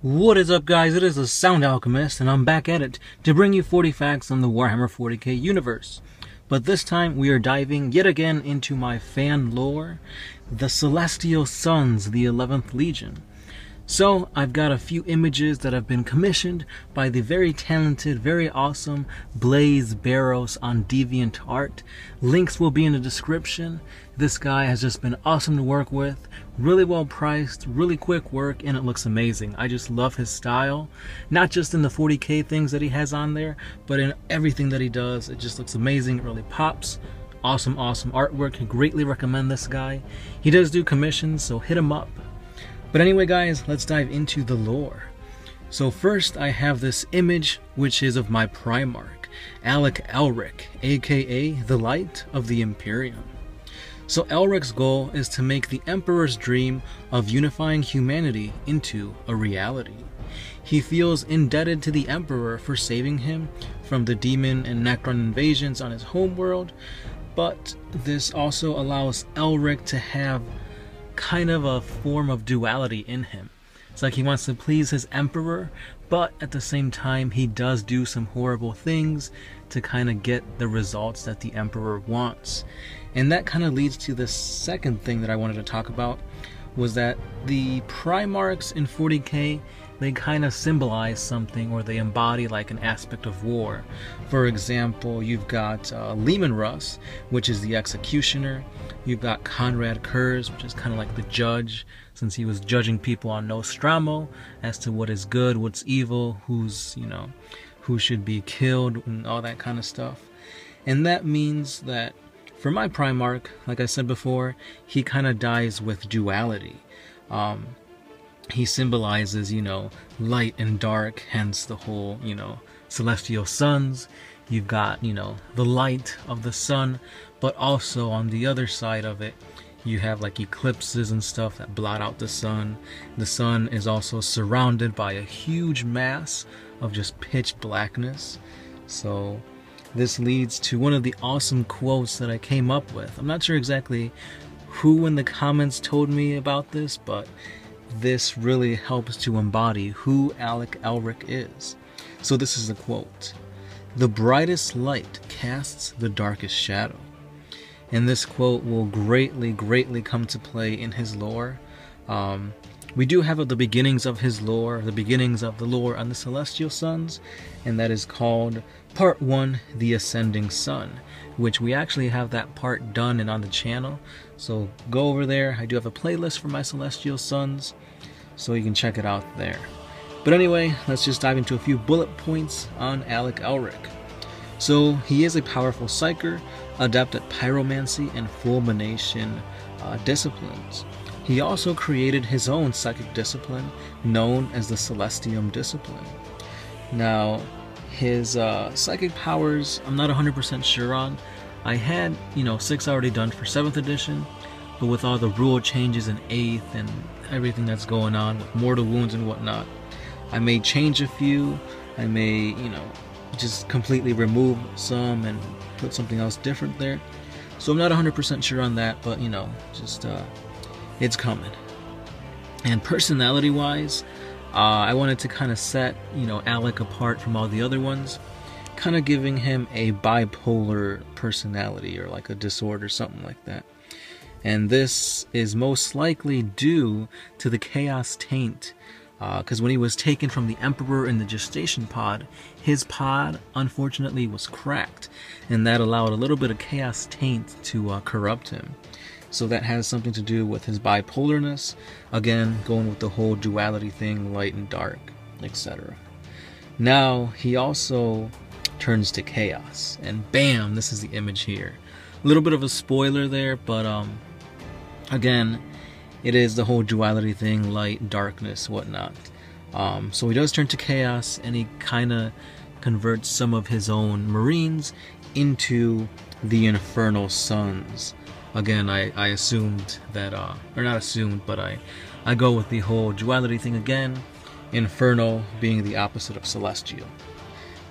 What is up, guys? It is the Sound Alchemist, and I'm back at it to bring you 40 facts on the Warhammer 40k universe. But this time we are diving yet again into my fan lore, the Celestial Sons, the 11th Legion. So, I've got a few images that have been commissioned by the very talented, very awesome Blaze Barrows on DeviantArt. Links will be in the description. This guy has just been awesome to work with, really well priced, really quick work, and it looks amazing. I just love his style, not just in the 40k things that he has on there, but in everything that he does. It just looks amazing, it really pops. Awesome artwork. I greatly recommend this guy. He does do commissions, so hit him up. But anyway, guys, let's dive into the lore. So first, I have this image, which is of my Primarch, Alec Elric, aka the Light of the Imperium. So Elric's goal is to make the Emperor's dream of unifying humanity into a reality. He feels indebted to the Emperor for saving him from the demon and Necron invasions on his homeworld, but this also allows Elric to have kind of a form of duality in him. It's like he wants to please his emperor, but at the same time he does do some horrible things to kind of get the results that the emperor wants. And that kind of leads to the second thing that I wanted to talk about, was that the Primarchs in 40k, they kind of symbolize something, or they embody like an aspect of war. For example, you've got Leman Russ, which is the executioner. You've got Conrad Kurz, which is kind of like the judge, since he was judging people on Nostramo as to what is good, what's evil, who's, who should be killed, and all that kind of stuff. And that means that for my Primarch, like I said before, he kind of dies with duality. He symbolizes, light and dark, hence the whole, celestial sons. You've got, the light of the sun, but also on the other side of it, you have like eclipses and stuff that blot out the sun. The sun is also surrounded by a huge mass of just pitch blackness. So this leads to one of the awesome quotes that I came up with. I'm not sure exactly who in the comments told me about this, but this really helps to embody who Alec Elric is. So this is the quote: "The brightest light casts the darkest shadow." And this quote will greatly come to play in his lore. We do have the beginnings of his lore, the beginnings of the lore on the Celestial Sons, and that is called Part 1, The Ascending Sun, which we actually have that part done and on the channel. So go over there. I do have a playlist for my Celestial Sons, so you can check it out there. But anyway, let's just dive into a few bullet points on Alec Elric. So he is a powerful psyker, adept at pyromancy and fulmination disciplines. He also created his own psychic discipline known as the Celestium Discipline. Now, his psychic powers, I'm not 100% sure on. I had, 6 already done for 7th edition, but with all the rule changes in 8th and everything that's going on with mortal wounds and whatnot, I may change a few. I may, just completely remove some and put something else different there. So I'm not 100% sure on that, but, it's coming. And personality-wise, I wanted to kind of set, Alec apart from all the other ones, kind of giving him a bipolar personality, or like a disorder, something like that. And this is most likely due to the Chaos Taint, because when he was taken from the Emperor in the gestation pod, his pod unfortunately was cracked, and that allowed a little bit of Chaos Taint to corrupt him. So that has something to do with his bipolarness, again going with the whole duality thing, light and dark, etc. Now he also turns to chaos, and bam, this is the image here. A little bit of a spoiler there, but again, it is the whole duality thing, light, darkness, whatnot. So he does turn to chaos, and he kind of converts some of his own Marines into the Infernal Sons. Again, I assumed that, or not assumed, but I go with the whole duality thing again, Infernal being the opposite of Celestial.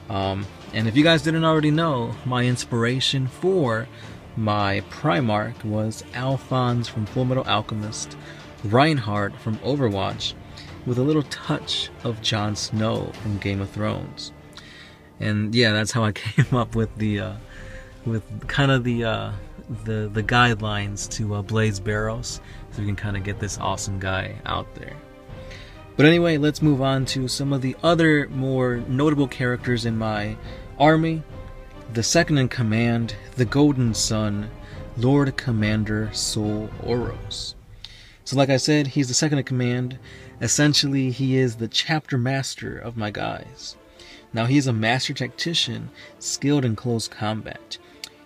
And if you guys didn't already know, my inspiration for my Primarch was Alphonse from Fullmetal Alchemist, Reinhardt from Overwatch, with a little touch of Jon Snow from Game of Thrones. And yeah, that's how I came up with the kind of the guidelines to Blaze Barrows, so we can kind of get this awesome guy out there. But anyway, let's move on to some of the other more notable characters in my army. The second in command, the Golden Sun, Lord Commander Sol Oros. So like I said, he's the second in command. Essentially, he is the chapter master of my guys. Now, he is a master tactician, skilled in close combat.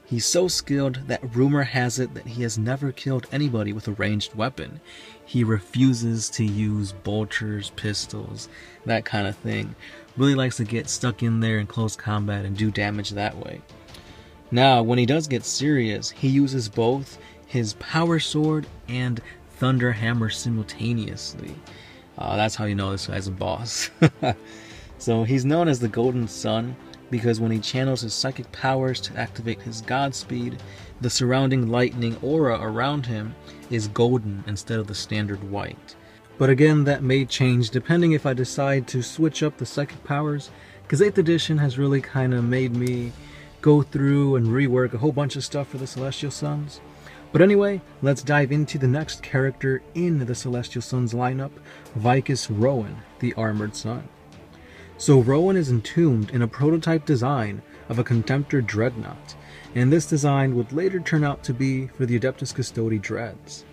He's so skilled that rumor has it that he has never killed anybody with a ranged weapon. He refuses to use bolters, pistols, that kind of thing. Really likes to get stuck in there in close combat and do damage that way. Now, when he does get serious, he uses both his power sword and thunder hammer simultaneously. That's how you know this guy's a boss. So he's known as the Golden Sun because when he channels his psychic powers to activate his Godspeed, the surrounding lightning aura around him is golden instead of the standard white. But again, that may change depending if I decide to switch up the psychic powers, because 8th edition has really kind of made me go through and rework a whole bunch of stuff for the Celestial Sons. But anyway, let's dive into the next character in the Celestial Sons lineup, Vicus Rowan, the Armored Sun. So Rowan is entombed in a prototype design of a Contemptor Dreadnought, and this design would later turn out to be for the Adeptus Custodi Dreads.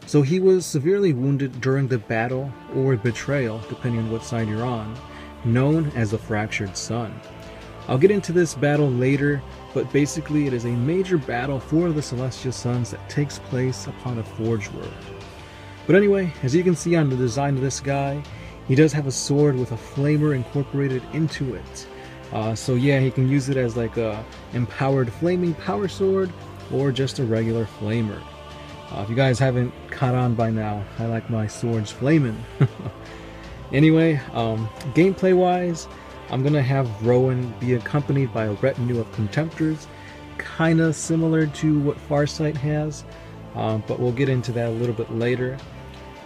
So he was severely wounded during the battle or betrayal, depending on what side you're on, known as the Fractured Sun. I'll get into this battle later, but basically it is a major battle for the Celestial Sons that takes place upon a Forge World. But anyway, as you can see on the design of this guy, he does have a sword with a flamer incorporated into it. So yeah, he can use it as like a empowered flaming power sword or just a regular flamer. If you guys haven't caught on by now, I like my swords flaming. Anyway, gameplay wise, I'm gonna have Rowan be accompanied by a retinue of Contemptors, kinda similar to what Farsight has, but we'll get into that a little bit later.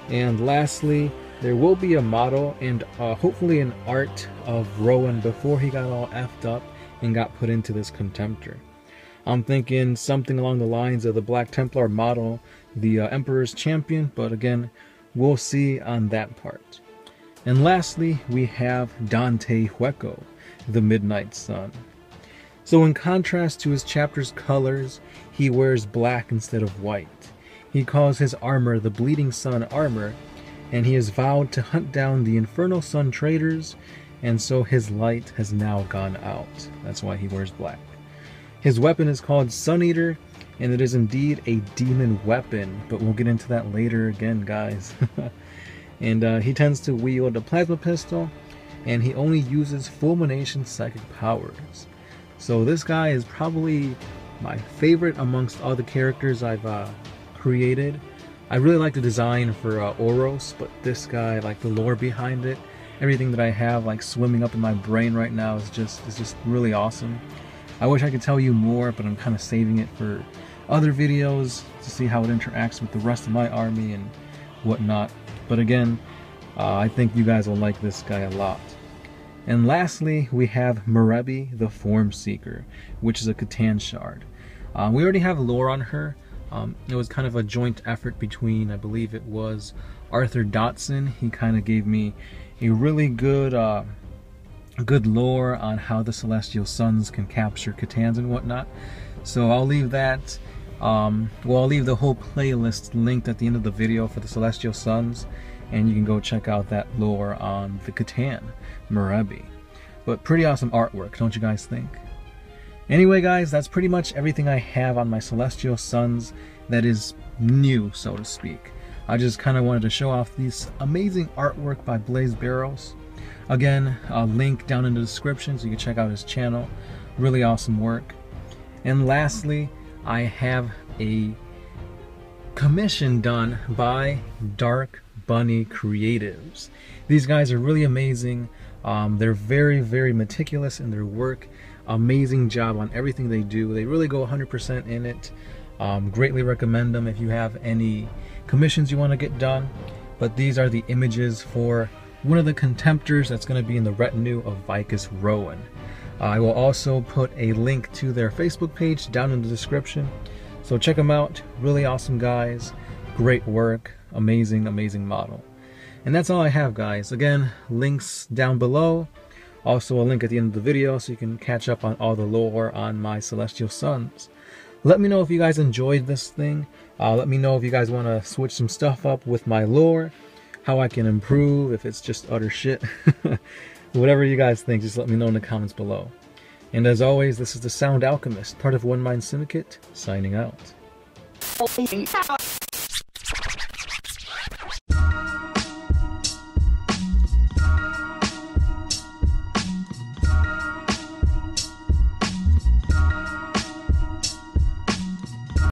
And lastly, there will be a model and hopefully an art of Rowan before he got all effed up and got put into this Contemptor. I'm thinking something along the lines of the Black Templar model, the Emperor's Champion, but again, we'll see on that part. And lastly, we have Dante Wacko, the Midnight Sun. So in contrast to his chapter's colors, he wears black instead of white. He calls his armor the Bleeding Sun armor, and he has vowed to hunt down the Infernal Sun traitors, and so his light has now gone out. That's why he wears black. His weapon is called Sun Eater, and it is indeed a demon weapon, but we'll get into that later again, guys. And he tends to wield a plasma pistol, and he only uses fulmination psychic powers. So this guy is probably my favorite amongst all the characters I've created. I really like the design for Oros, but this guy, like the lore behind it, everything that I have like swimming up in my brain right now is just really awesome. I wish I could tell you more, but I'm kind of saving it for other videos to see how it interacts with the rest of my army and whatnot. But again, I think you guys will like this guy a lot. And lastly, we have Merebi, the Form Seeker, which is a Akutan Shard. We already have lore on her. It was kind of a joint effort between, I believe it was Arthur Dotson. He kind of gave me a really good lore on how the Celestial Sons can capture Khotans and whatnot. So I'll leave that. I'll leave the whole playlist linked at the end of the video for the Celestial Sons, and you can go check out that lore on the Khotan, Merebi. But pretty awesome artwork, don't you guys think? Anyway guys, that's pretty much everything I have on my Celestial Sons that is new, so to speak. I just kind of wanted to show off this amazing artwork by Blaze Barrows. Again, I'll link down in the description so you can check out his channel. Really awesome work. And lastly, I have a commission done by Dark Bunny Creatives. These guys are really amazing. They're very, very meticulous in their work. Amazing job on everything they do. They really go 100% in it. Greatly recommend them if you have any commissions you want to get done. But these are the images for one of the Contemptors that's going to be in the retinue of Vicus Rowan. I will also put a link to their Facebook page down in the description, so check them out. Really awesome guys, great work, amazing model. And that's all I have, guys. Again, links down below. Also a link at the end of the video so you can catch up on all the lore on my Celestial Sons. Let me know if you guys enjoyed this thing. Let me know if you guys want to switch some stuff up with my lore, how I can improve, if it's just utter shit. Whatever you guys think, just let me know in the comments below. And as always, this is the Sound Alchemist, part of One Mind Syndicate, signing out.